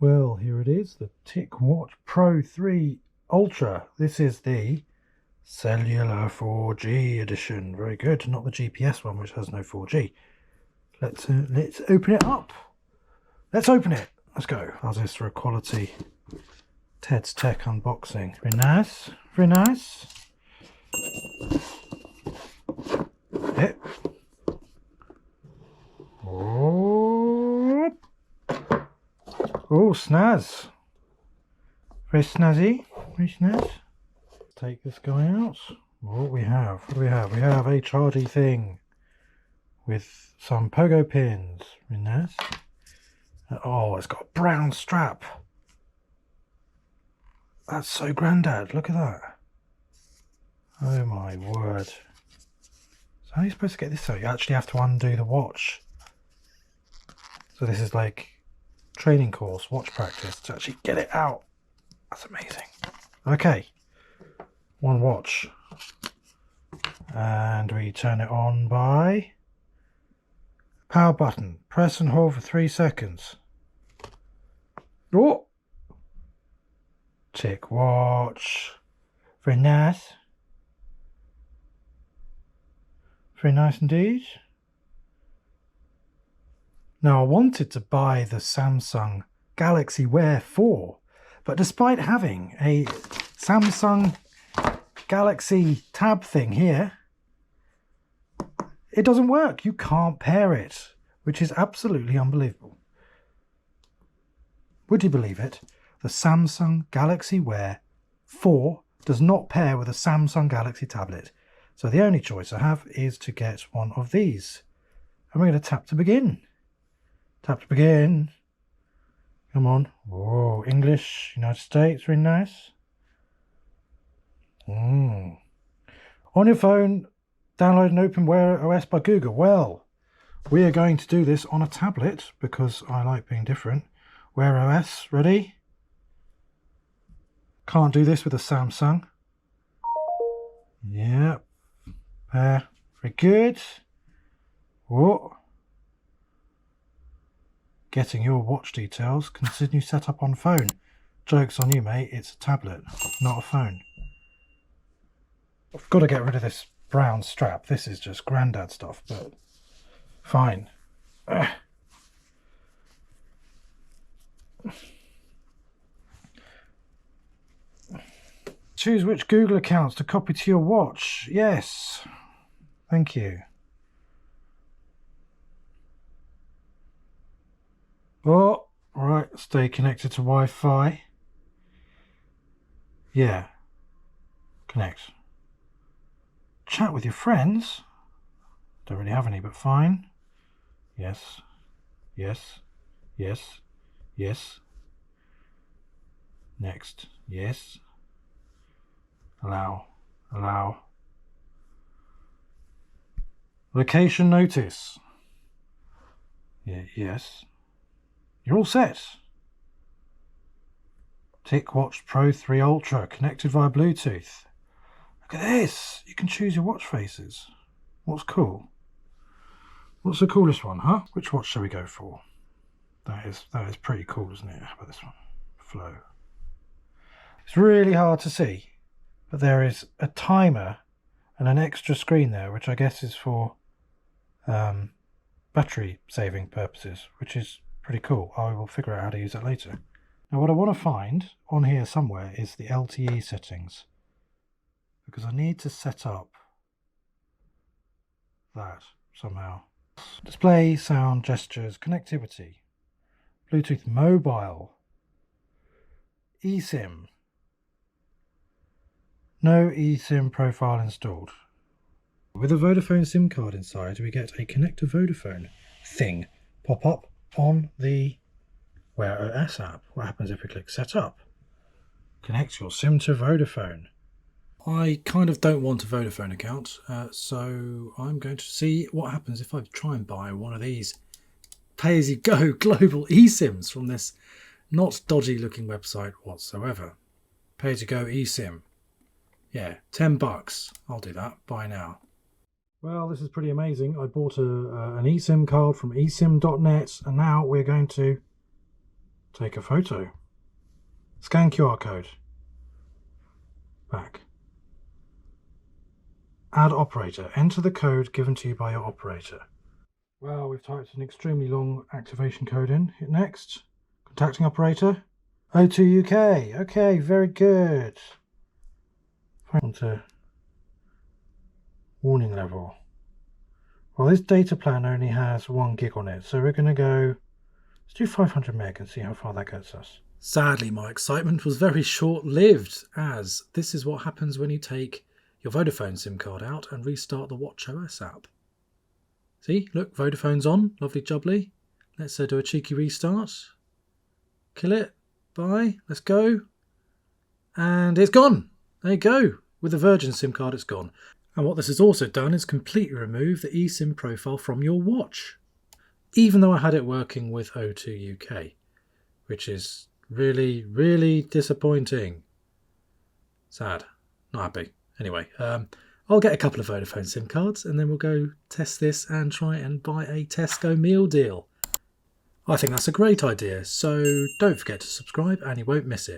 Well, here it is, the TicWatch Pro 3 Ultra. This is the Cellular 4G edition. Very good, not the GPS one, which has no 4G. Let's open it up. Let's open it. Let's go. How's this for a quality Ted's Tech unboxing? Very nice. Very nice. Yep. Oh, snaz. Very snazzy. Very snaz. Take this guy out. What we have? What do we have? We have a chargy thing with some pogo pins. Very nice. Oh, it's got a brown strap. That's so grandad. Look at that. Oh my word. So how are you supposed to get this out? You actually have to undo the watch. So this is like training course, watch practice to actually get it out. That's amazing. Okay, one watch, and we turn it on by power button. Press and hold for 3 seconds. Oh, TicWatch. Very nice. Very nice indeed. Now, I wanted to buy the Samsung Galaxy Wear 4, but despite having a Samsung Galaxy Tab thing here, it doesn't work. You can't pair it, which is absolutely unbelievable. Would you believe it? The Samsung Galaxy Wear 4 does not pair with a Samsung Galaxy tablet. So the only choice I have is to get one of these. And we're going to tap to begin. Tap to begin. Come on. Whoa, English, United States, very nice. On your phone, download and open Wear OS by Google. Well, we are going to do this on a tablet because I like being different. Wear OS, ready? Can't do this with a Samsung. Yep. Very good. Whoa. Getting your watch details. Continue setup on phone. Joke's on you, mate. It's a tablet, not a phone. I've got to get rid of this brown strap. This is just grandad stuff, but fine. Choose which Google accounts to copy to your watch. Yes. Thank you. Oh, right. Stay connected to Wi-Fi. Yeah. Connect. Chat with your friends. Don't really have any, but fine. Yes. Yes. Yes. Yes. Next. Yes. Allow. Allow. Location notice. Yeah, yes. You're all set. TicWatch Pro 3 Ultra connected via Bluetooth. Look at this. You can choose your watch faces. What's cool? What's the coolest one, huh? Which watch shall we go for? That is pretty cool, isn't it? How about this one? Flow. It's really hard to see, but there is a timer and an extra screen there, which I guess is for battery saving purposes, which is pretty cool. I will figure out how to use it later. Now what I want to find on here somewhere is the LTE settings, because I need to set up that somehow. Display, sound, gestures, connectivity, Bluetooth mobile, eSIM. No eSIM profile installed. With a Vodafone SIM card inside, we get a Connect to Vodafone thing pop up on the Wear OS app. What happens if we click Setup? Connect your SIM to Vodafone. I kind of don't want a Vodafone account, so I'm going to see what happens if I try and buy one of these pay-as-you-go global eSIMs from this not dodgy looking website whatsoever. Pay-as-you-go eSIM. Yeah, $10. I'll do that. Buy now. Well, this is pretty amazing. I bought an eSIM card from eSIM.net, and now we're going to Take a photo. Scan QR code. Back. Add operator. Enter the code given to you by your operator. Well, we've typed an extremely long activation code in. Hit next. Contacting operator. O2 UK. Okay, very good. On to warning level. Well, this data plan only has 1 gig on it, so we're going to go, let's do 500 meg and see how far that gets us. Sadly, my excitement was very short-lived, as this is what happens when you take your Vodafone SIM card out and restart the WatchOS app. See, look, Vodafone's on, lovely jubbly. Let's do a cheeky restart. Kill it, bye, let's go. And it's gone. There you go. With the Virgin SIM card, it's gone. And what this has also done is completely remove the eSIM profile from your watch. Even though I had it working with O2 UK, which is really, really disappointing. Sad. Not happy. Anyway, I'll get a couple of Vodafone SIM cards and then we'll go test this and try and buy a Tesco meal deal. I think that's a great idea, so don't forget to subscribe and you won't miss it.